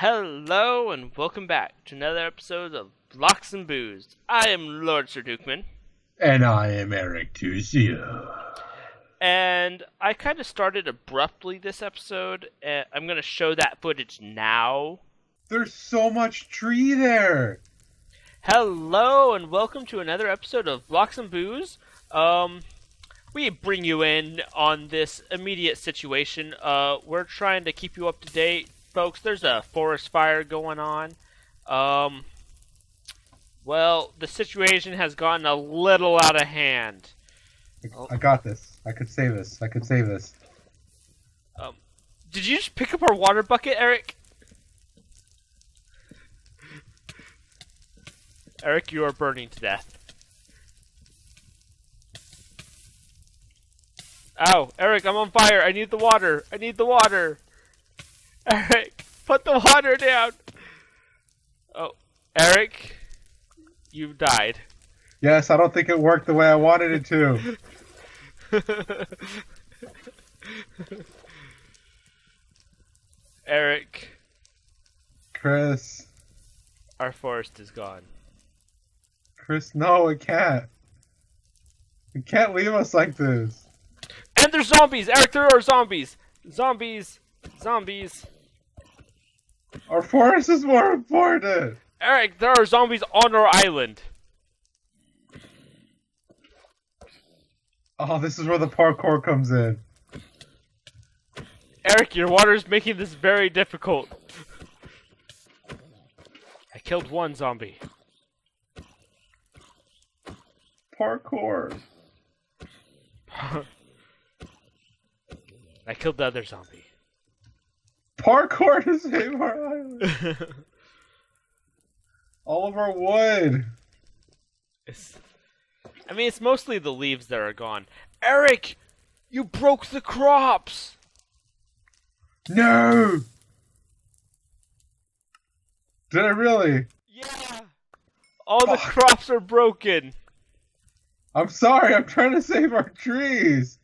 Hello and welcome back to another episode of Blocks and Booze. I am LordSirDukeMan. And I am EricTusio. And I kind of started abruptly this episode. I'm going to show that footage now. There's so much tree there. Hello and welcome to another episode of Blocks and Booze. We bring you in on this immediate situation. We're trying to keep you up to date. Folks, there's a forest fire going on. Well, the situation has gotten a little out of hand. I got this. I could save this. Did you just pick up our water bucket, Eric? Eric, you are burning to death. Ow, Eric, I'm on fire. I need the water. Eric, put the water down. Oh, Eric, you died. Yes, I don't think it worked the way I wanted it to. Eric. Chris. Our forest is gone. Chris, no, it can't. You can't leave us like this. And there's zombies! Eric, there are zombies! Zombies! Our forest is more important! Eric, there are zombies on our island! Oh, this is where the parkour comes in. Eric, your water is making this very difficult. I killed one zombie. Parkour. I killed the other zombie. Parkour to save our island. All of our wood. It's mostly the leaves that are gone. Eric, you broke the crops. No. Did I really? Yeah. All the crops are broken. I'm sorry. I'm trying to save our trees.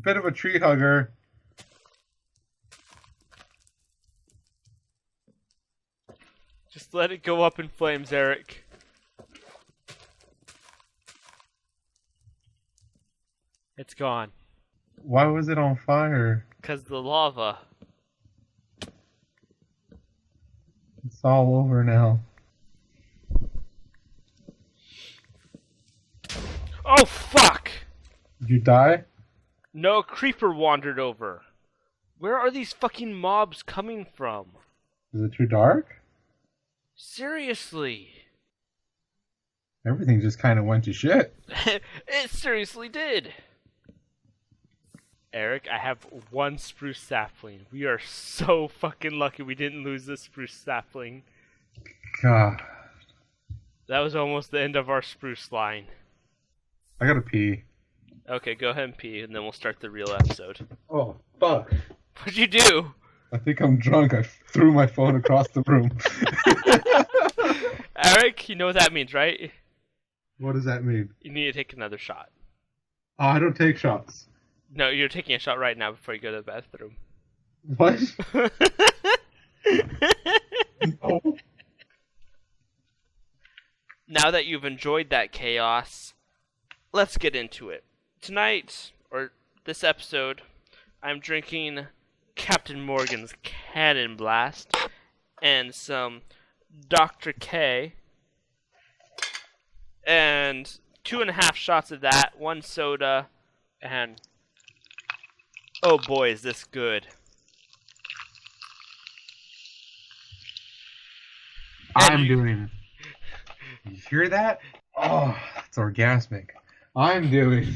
Bit of a tree hugger. Just let it go up in flames, Eric. It's gone. Why was it on fire? 'Cause the lava. It's all over now. Oh, fuck! Did you die? No, a creeper wandered over. Where are these fucking mobs coming from? Is it too dark? Seriously. Everything just kind of went to shit. It seriously did. Eric, I have one spruce sapling. We are so fucking lucky we didn't lose this spruce sapling. God. That was almost the end of our spruce line. I gotta pee. Okay, go ahead and pee, and then we'll start the real episode. Oh, fuck. What'd you do? I think I'm drunk. I threw my phone across the room. Eric, you know what that means, right? What does that mean? You need to take another shot. Oh, I don't take shots. No, you're taking a shot right now before you go to the bathroom. What? No. Now that you've enjoyed that chaos, let's get into it. Tonight, or this episode, I'm drinking Captain Morgan's Cannon Blast and some Dr. K. And 2.5 shots of that, 1 soda, and oh boy, is this good. You hear that? Oh, it's orgasmic. I'm doing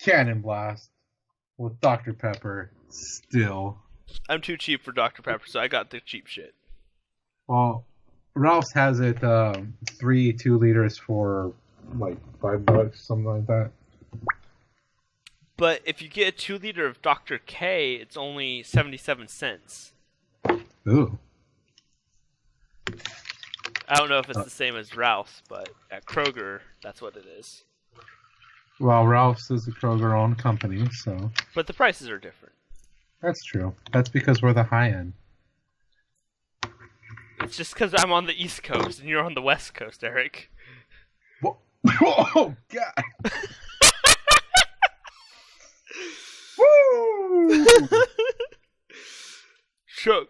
Cannon Blast with Dr. Pepper still. I'm too cheap for Dr. Pepper, so I got the cheap shit. Well, Ralph's has it 3 2-liters for like $5, something like that. But if you get a 2-liter of Dr. K, it's only 77 cents. Ooh. I don't know if it's the same as Ralph's, but at Kroger, that's what it is. Well, Ralph's is a Kroger-owned company, so... But the prices are different. That's true. That's because we're the high end. It's just because I'm on the East Coast and you're on the West Coast, Eric. Oh, God. Woo! Chug.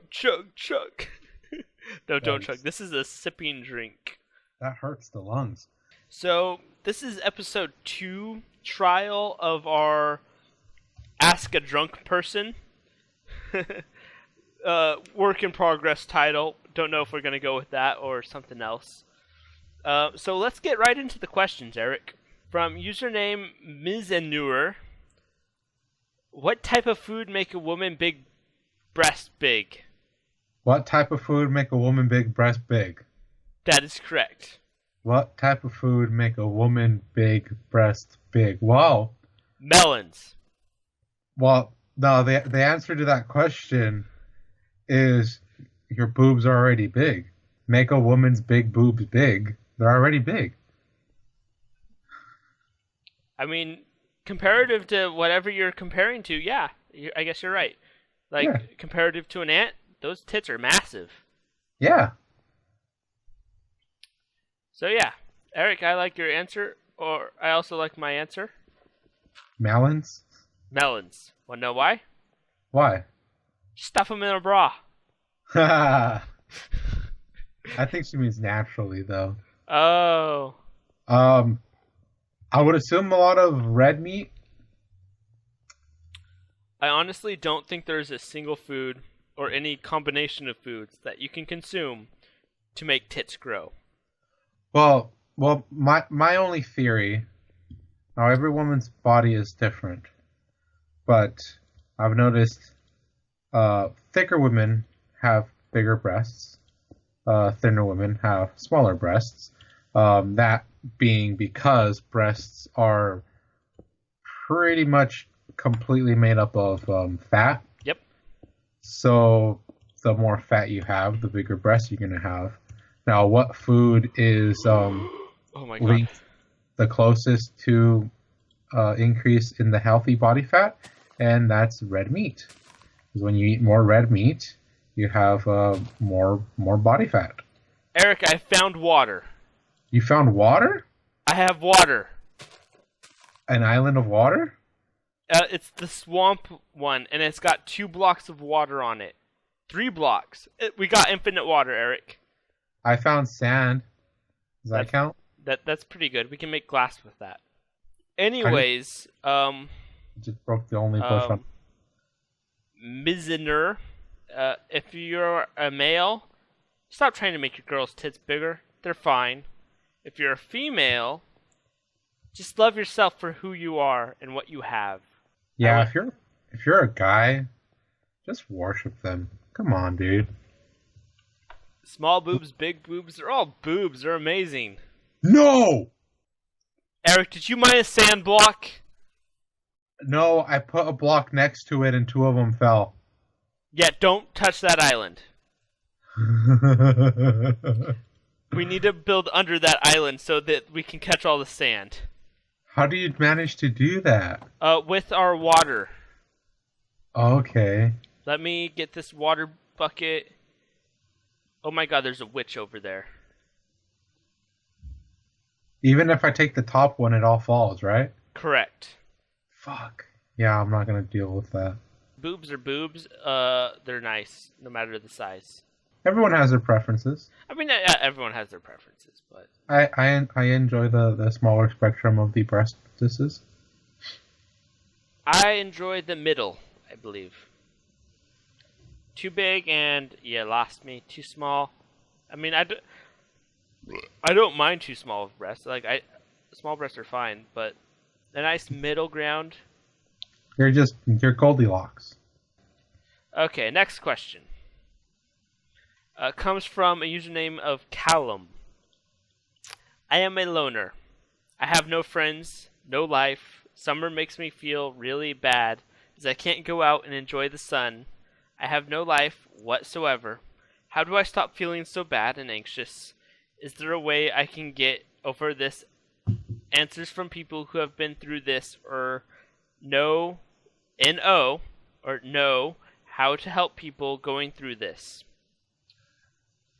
No, don't chug. This is a sipping drink. That hurts the lungs. So, this is episode 2 trial of our Ask a Drunk Person. Work in progress title. Don't know if we're going to go with that or something else. So let's get right into the questions, Eric. From username Mizenur. What type of food make a woman breast big? What type of food make a woman breast big? That is correct. What type of food make a woman breast big? Wow. Melons. Well, no, the answer to that question is your boobs are already big. Make a woman's big boobs big. They're already big. I mean, comparative to whatever you're comparing to, yeah, I guess you're right. Like, Yeah. comparative to an ant, those tits are massive. Yeah. So yeah, Eric, I like your answer, or I also like my answer. Melons? Melons. Wanna know why? Why? Stuff them in a bra. I think she means naturally, though. Oh. I would assume a lot of red meat. I honestly don't think there's a single food or any combination of foods that you can consume to make tits grow. Well, my only theory. Now, every woman's body is different, but I've noticed thicker women have bigger breasts. Thinner women have smaller breasts. That being because breasts are pretty much completely made up of fat. Yep. So the more fat you have, the bigger breasts you're going to have. Now, what food is Oh my god. linked the closest to increase in the healthy body fat? And that's red meat. Because when you eat more red meat, you have more body fat. Eric, I found water. You found water? I have water. An island of water? It's the swamp one, and it's got 2 blocks of water on it. 3 blocks. We got infinite water, Eric. I found sand. Does that count? That's pretty good. We can make glass with that. Anyways, Just broke the only bush on. Mizener, if you're a male, stop trying to make your girl's tits bigger. They're fine. If you're a female, just love yourself for who you are and what you have. Yeah, if you're a guy, just worship them. Come on, dude. Small boobs, big boobs, they're all boobs. They're amazing. No! Eric, did you mine a sand block? No, I put a block next to it and 2 of them fell. Yeah, don't touch that island. We need to build under that island so that we can catch all the sand. How do you manage to do that? With our water. Okay. Let me get this water bucket. Oh my god, there's a witch over there. Even if I take the top one, it all falls, right? Correct. Fuck. Yeah, I'm not gonna deal with that. Boobs are boobs. They're nice, no matter the size. Everyone has their preferences. I mean, everyone has their preferences, but I enjoy the smaller spectrum of the breastises. I enjoy the middle, I believe. Too big and you lost me. Too small. I mean, I don't mind too small of breasts. Like small breasts are fine, but a nice middle ground. You're Goldilocks. Okay, next question. Comes from a username of Callum. I am a loner. I have no friends, no life. Summer makes me feel really bad as I can't go out and enjoy the sun. I have no life whatsoever. How do I stop feeling so bad and anxious? Is there a way I can get over this? Answers from people who have been through this, or no, N-O, or no, how to help people going through this.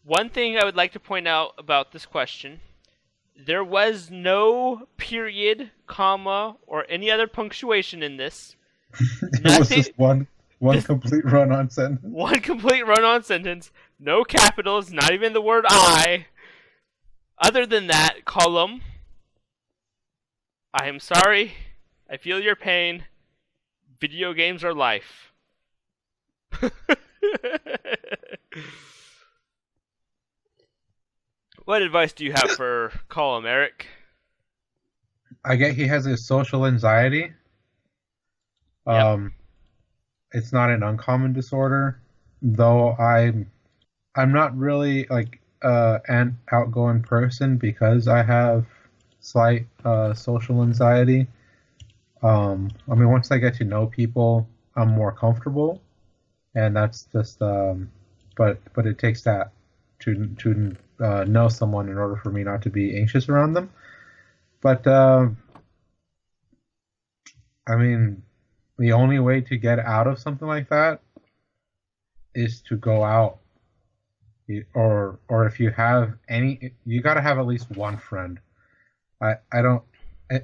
One thing I would like to point out about this question, there was no period, comma, or any other punctuation in this. It was just one complete run-on sentence. One complete run-on sentence. No capitals, not even the word I. Other than that, column, I am sorry. I feel your pain. Video games are life. What advice do you have for column, Eric? I get he has a social anxiety. Yep. It's not an uncommon disorder, though I'm not really like an outgoing person because I have slight social anxiety. I mean, once I get to know people, I'm more comfortable, and that's just but it takes that to know someone in order for me not to be anxious around them. But I mean, the only way to get out of something like that is to go out, or if you have any, you got to have at least one friend. I don't,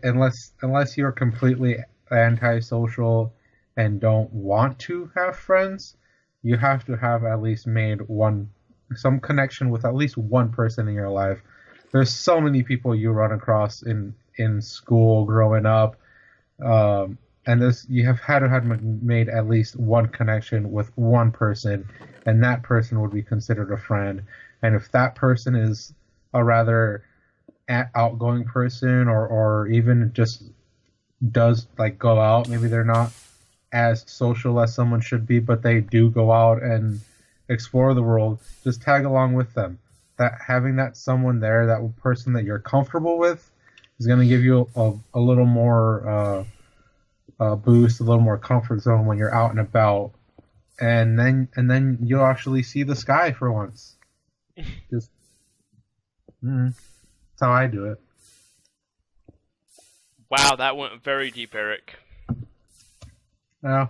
unless you're completely antisocial and don't want to have friends, you have to have at least made some connection with at least one person in your life. There's so many people you run across in school growing up, and you have had to have made at least one connection with one person, and that person would be considered a friend. And if that person is a rather outgoing person, or even just does like go out, maybe they're not as social as someone should be, but they do go out and explore the world, just tag along with them. That having that someone there, that person that you're comfortable with, is going to give you a little more boost, a little more comfort zone when you're out and about, and then you'll actually see the sky for once. Just that's how I do it. Wow, that went very deep, Eric. Yeah.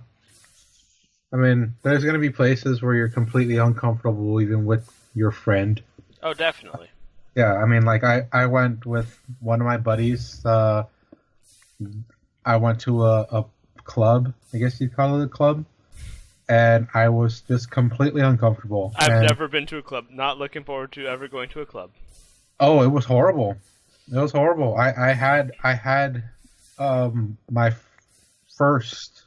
I mean, there's going to be places where you're completely uncomfortable even with your friend. Oh, definitely. Yeah, I mean, like, I went with one of my buddies. I went to a club, I guess you'd call it a club, and I was just completely uncomfortable. I've never been to a club. Not looking forward to ever going to a club. Oh, it was horrible. It was horrible. I had my first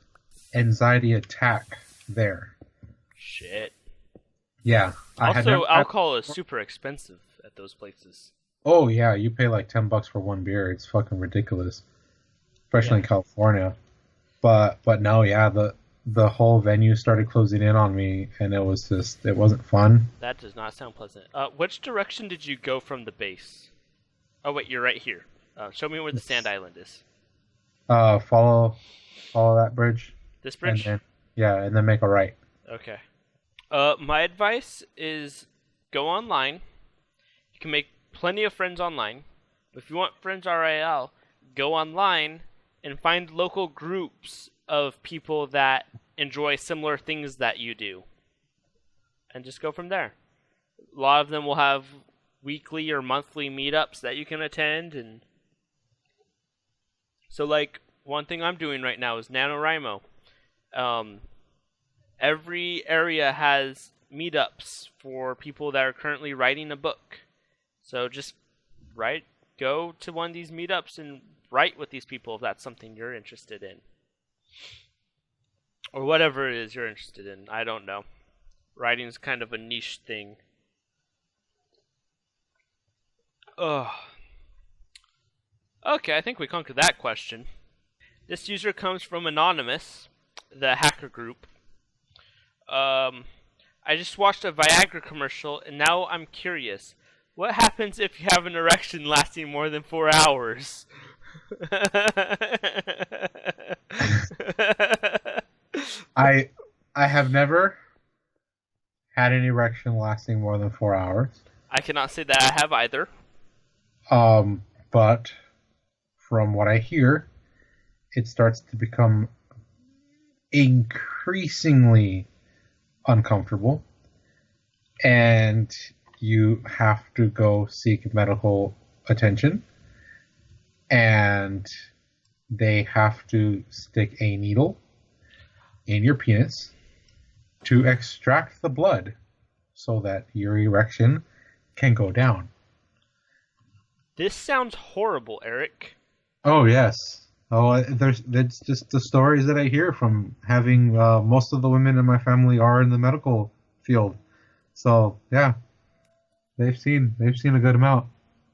anxiety attack there. Shit. Yeah. Also, alcohol is super expensive at those places. Oh yeah, you pay like $10 for one beer. It's fucking ridiculous, especially in California. But no, yeah, the whole venue started closing in on me, and it wasn't fun. That does not sound pleasant. Which direction did you go from the base? Oh wait, you're right here. Show me where the sand island is. Follow that bridge. This bridge? And then make a right. Okay. My advice is go online. You can make plenty of friends online. If you want friends RIL, go online and find local groups of people that enjoy similar things that you do. And just go from there. A lot of them will have weekly or monthly meetups that you can attend. And so, like, one thing I'm doing right now is NaNoWriMo. Every area has meetups for people that are currently writing a book. So just go to one of these meetups and write with these people if that's something you're interested in. Or whatever it is you're interested in. I don't know. Writing is kind of a niche thing. Ugh. Okay, I think we conquered that question. This user comes from Anonymous, the hacker group. I just watched a Viagra commercial, and now I'm curious. What happens if you have an erection lasting more than 4 hours? I have never had an erection lasting more than 4 hours. I cannot say that I have either. But from what I hear, it starts to become increasingly uncomfortable, and you have to go seek medical attention, and they have to stick a needle in your penis to extract the blood so that your erection can go down. This sounds horrible, Eric. Oh, yes. Oh, that's just the stories that I hear from having most of the women in my family are in the medical field. So, yeah, they've seen a good amount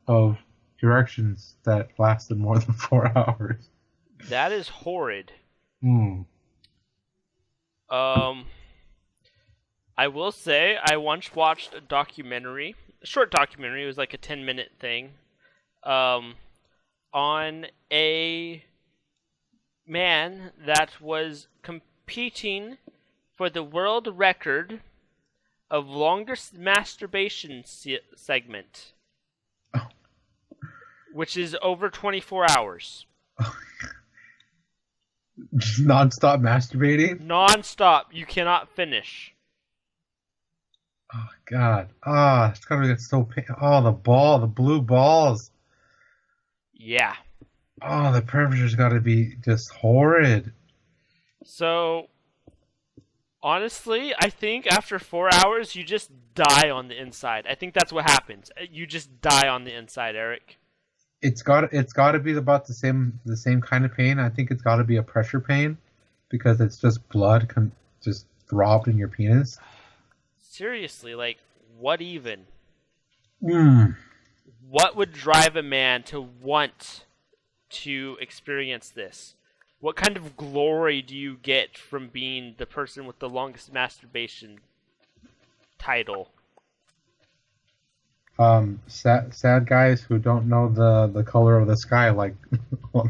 of erections that lasted more than 4 hours. That is horrid. Hmm. I will say I once watched a documentary, a short documentary. It was like a 10-minute thing, on a man that was competing for the world record of longest masturbation segment, Oh. which is over 24 hours. Non-stop masturbating? Non-stop. You cannot finish. Oh, God. Ah, it's gonna get so pain. Oh, the blue balls. Yeah. Oh, the temperature's gotta be just horrid. So, honestly, I think after 4 hours, you just die on the inside. I think that's what happens. You just die on the inside, Eric. It's gotta be about the same kind of pain. I think it's gotta be a pressure pain because it's just blood just throbbed in your penis. Seriously, like, what even? Mm. What would drive a man to want to experience this? What kind of glory do you get from being the person with the longest masturbation title? Sad guys who don't know the color of the sky. Like, well,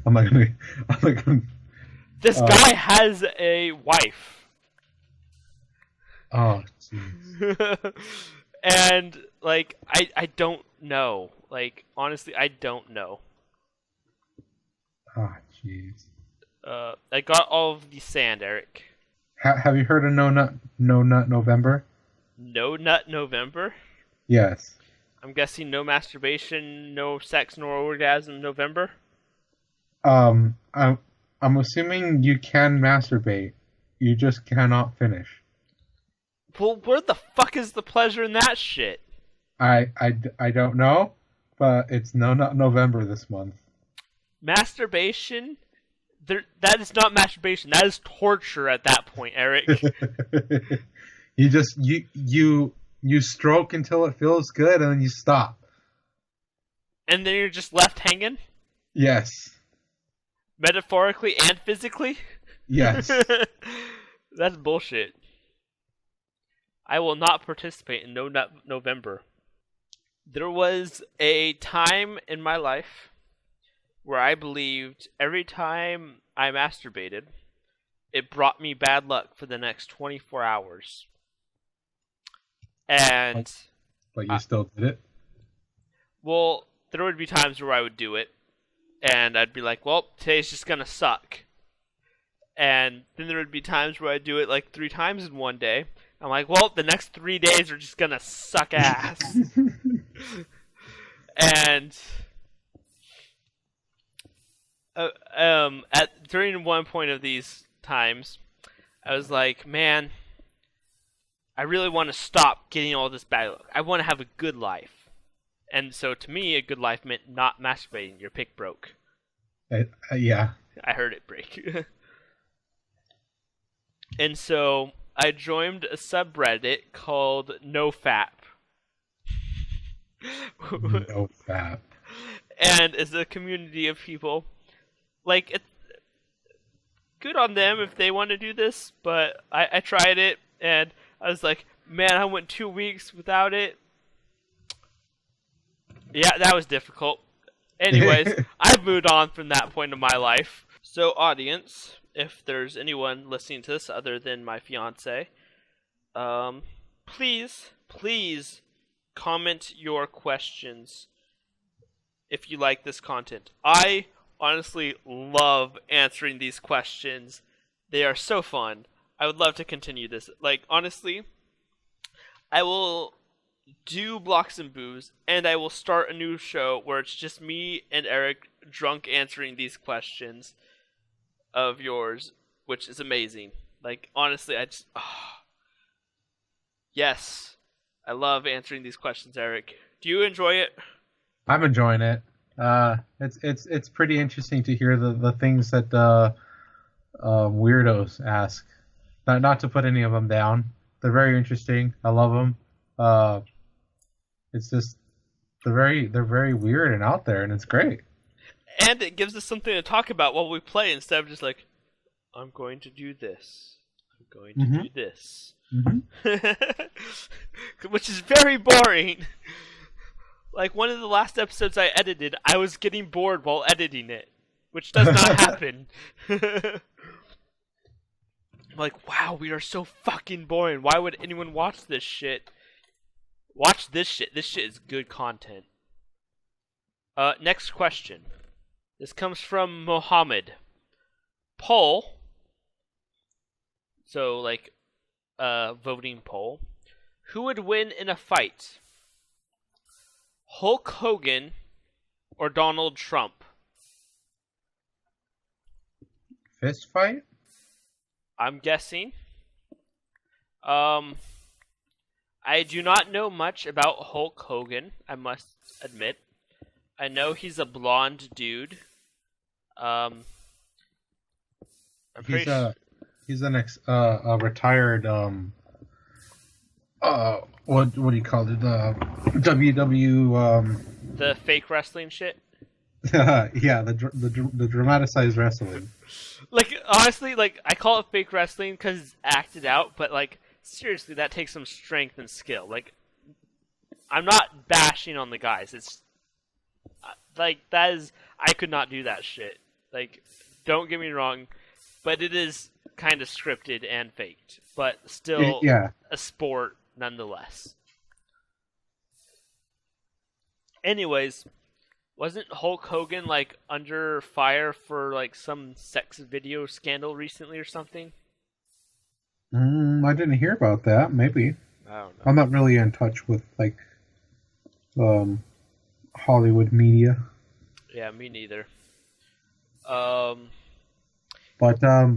I'm not gonna. This guy has a wife. Oh, jeez. And, like, I don't know. Like, honestly, I don't know. Oh, jeez. I got all of the sand, Eric. Have you heard of No Nut November? No Nut November? Yes. I'm guessing no masturbation, no sex, nor orgasm November? I'm assuming you can masturbate. You just cannot finish. Well, where the fuck is the pleasure in that shit? I don't know, but it's No Nut November this month. Masturbation? That is not masturbation. That is torture at that point, Eric. You stroke until it feels good, and then you stop. And then you're just left hanging? Yes. Metaphorically and physically? Yes. That's bullshit. I will not participate in No Nut November. There was a time in my life where I believed every time I masturbated, it brought me bad luck for the next 24 hours. And... But you still did it? Well, there would be times where I would do it, and I'd be like, well, today's just gonna suck. And then there would be times where I'd do it like 3 times in one day. I'm like, well, the next 3 days are just gonna suck ass. And during one point of these times, I was like, man, I really want to stop getting all this bad luck. I want to have a good life. And so to me, a good life meant not masturbating. Your pick broke. Yeah. I heard it break. And so I joined a subreddit called NoFap. NoFap. And it's a community of people. Like, it's good on them if they want to do this, but I tried it, and I was like, man, I went 2 weeks without it. Yeah, that was difficult. Anyways, I've moved on from that point of my life. So, audience, if there's anyone listening to this other than my fiance, please comment your questions if you like this content. I honestly love answering these questions. They are so fun. I would love to continue this. Like, honestly, I will do Blocks and Booze, and I will start a new show where it's just me and Eric drunk answering these questions of yours, which is amazing. Like, honestly, yes, I love answering these questions, Eric. Do you enjoy it? I'm enjoying it. It's pretty interesting to hear the things that weirdos ask. Not to put any of them down. They're very interesting. I love them. It's just they're very weird and out there, and it's great. And it gives us something to talk about while we play instead of just like, I'm going to do this. I'm going to do this. Which is very boring. Like, one of the last episodes I edited, I was getting bored while editing it, which does not happen. I'm like, wow, we are so fucking boring. Why would anyone watch this shit? Watch this shit. This shit is good content. Next question. This comes from Mohammed. Poll. So, like, voting poll. Who would win in a fight? Hulk Hogan or Donald Trump? Fist fight? I'm guessing. I do not know much about Hulk Hogan, I must admit. I know he's a blonde dude. He's a retired what do you call it? WW the fake wrestling shit. yeah, the dramatized wrestling. Like, honestly, like, I call it fake wrestling because it's acted out, but like, seriously, that takes some strength and skill. Like, I'm not bashing on the guys. It's like, that is, I could not do that shit. Like, don't get me wrong, but it is kind of scripted and faked, but still a sport nonetheless. Anyways, wasn't Hulk Hogan like under fire for like some sex video scandal recently or something? I didn't hear about that. Maybe. I don't know. I'm not really in touch with like Hollywood media. Yeah, me neither. But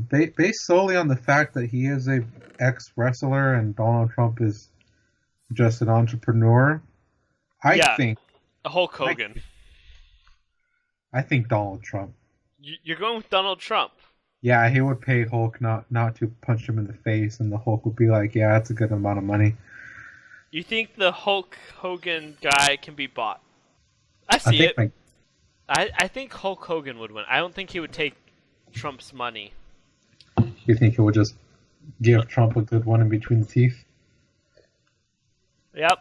based solely on the fact that he is a ex-wrestler and Donald Trump is just an entrepreneur, I think Hulk Hogan. I think Donald Trump. You're going with Donald Trump? Yeah, he would pay Hulk not to punch him in the face, and the Hulk would be like, yeah, that's a good amount of money. You think the Hulk Hogan guy can be bought? I see it. I think Hulk Hogan would win. I don't think he would take Trump's money. You think he would just give Trump a good one in between the teeth? Yep.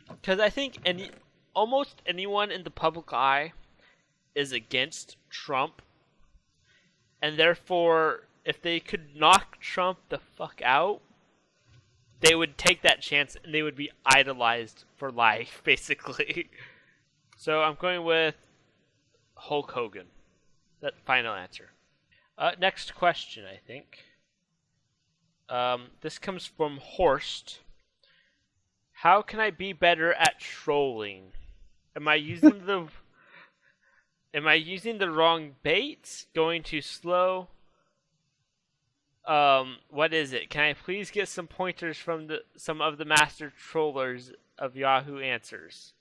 Because I think almost anyone in the public eye is against Trump. And therefore, if they could knock Trump the fuck out, they would take that chance and they would be idolized for life, basically. So I'm going with Hulk Hogan. That final answer. Next question, I think. This comes from Horst. How can I be better at trolling? Am I using the wrong bait? Going too slow? What is it? Can I please get some pointers from some of the master trollers of Yahoo Answers?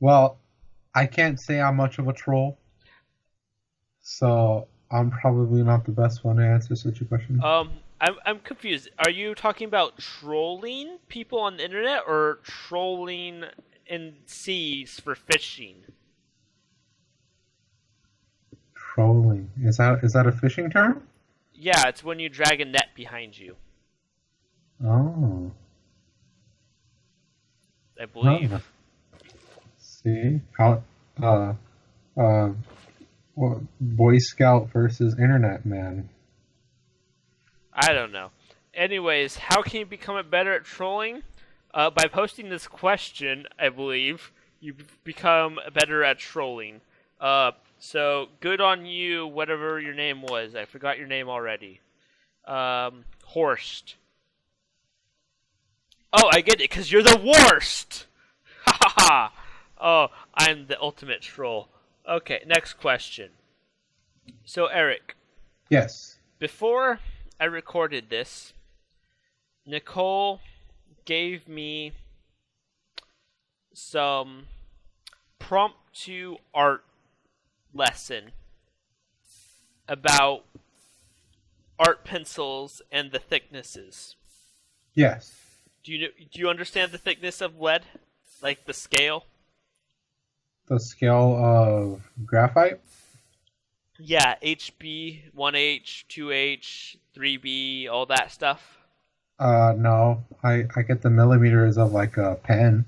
Well, I can't say I'm much of a troll, so I'm probably not the best one to answer such a question. I'm confused. Are you talking about trolling people on the internet or trolling in seas for fishing? Trolling. Is that a fishing term? Yeah, it's when you drag a net behind you. Oh. I believe. Oh. See how Boy Scout versus Internet Man. I don't know. Anyways, how can you become better at trolling? By posting this question, I believe, you become better at trolling. So good on you, whatever your name was. I forgot your name already. Horst. Oh, I get it, because you're the worst! Ha ha ha! Oh, I'm the ultimate troll. Okay, next question. So, Eric, Yes. before I recorded this, Nicole gave me some prompt to art lesson about art pencils and the thicknesses. Yes. Do you understand the thickness of lead? Like the scale? The scale of graphite? Yeah, HB, 1H, 2H, 3B, all that stuff. No. I get the millimeters of like a pen.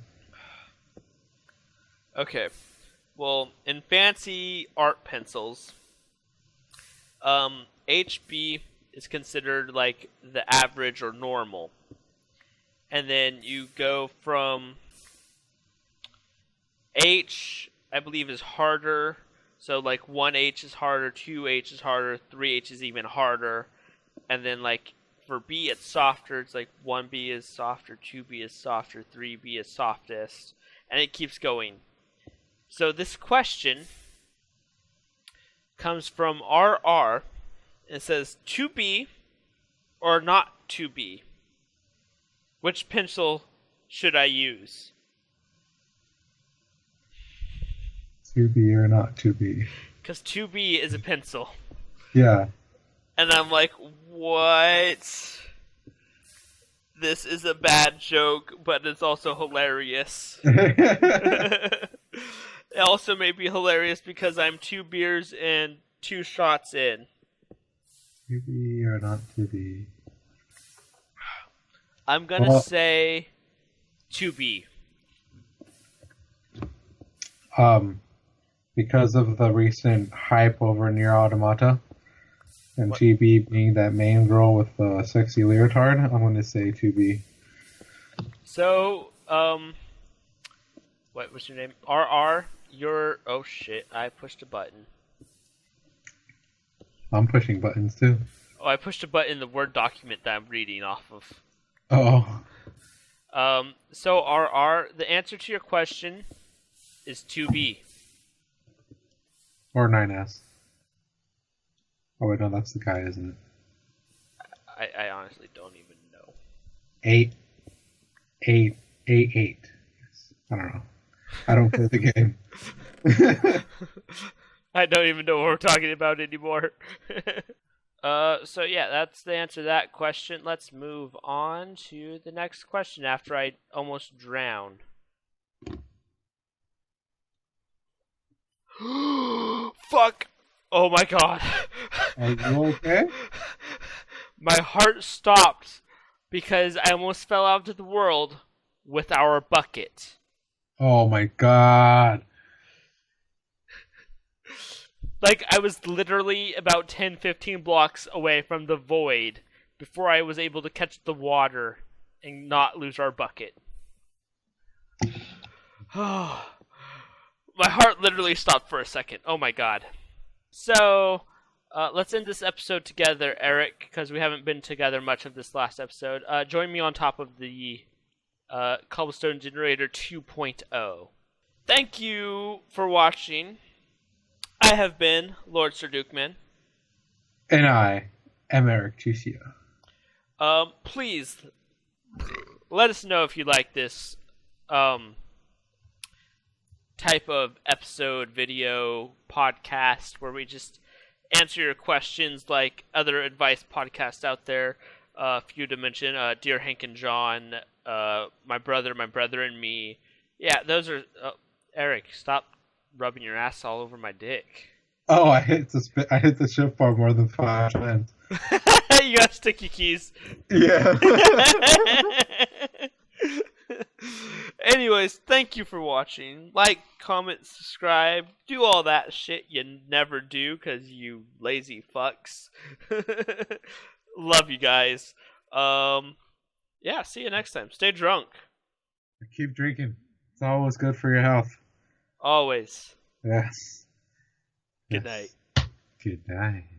Okay. Well, in fancy art pencils, HB is considered like the average or normal. And then you go from H, I believe, is harder. So like 1H is harder, 2H is harder, 3H is even harder. And then like for B it's softer. It's like 1B is softer, 2B is softer, 3B is softest. And it keeps going. So this question comes from RR. It says 2B or not 2B? Which pencil should I use? To be or not to be. Because 2B is a pencil. Yeah. And I'm like, what? This is a bad joke, but it's also hilarious. It also may be hilarious because I'm 2 beers and 2 shots in. To be or not to be. I'm gonna say 2B. Because of the recent hype over Near Automata, and What? 2B being that main girl with the sexy leotard, I'm going to say 2B. So, what was your name? RR, you're... Oh shit, I pushed a button. I'm pushing buttons too. Oh, I pushed a button in the Word document that I'm reading off of. Oh. So RR, the answer to your question is 2B. Or 9S. Oh wait, no, that's the guy, isn't it? I honestly don't even know. 8. Yes. I don't know. I don't play the game. I don't even know what we're talking about anymore. So yeah, that's the answer to that question. Let's move on to the next question after I almost drown. Fuck! Oh my god. Are you okay? My heart stopped because I almost fell out of the world with our bucket. Oh my god. Like, I was literally about 10-15 blocks away from the void before I was able to catch the water and not lose our bucket. My heart literally stopped for a second. Oh my god. So, let's end this episode together, Eric, because we haven't been together much of this last episode. Join me on top of the Cobblestone Generator 2.0. Thank you for watching. I have been LordSirDukeMan. And I am EricTusio. Please let us know if you like this type of episode, video, podcast where we just answer your questions like other advice podcasts out there. A few to mention, Dear Hank and John, My Brother and Me. Yeah, those are... Eric, stop rubbing your ass all over my dick. Oh, I hit the shift bar more than 5 times. You got sticky keys. Yeah. Anyways, thank you for watching. Like, comment, subscribe, do all that shit you never do because you lazy fucks. Love you guys. Yeah, see you next time. Stay drunk. Keep drinking. It's always good for your health. Always. Yes. Good Yes. night. Good night.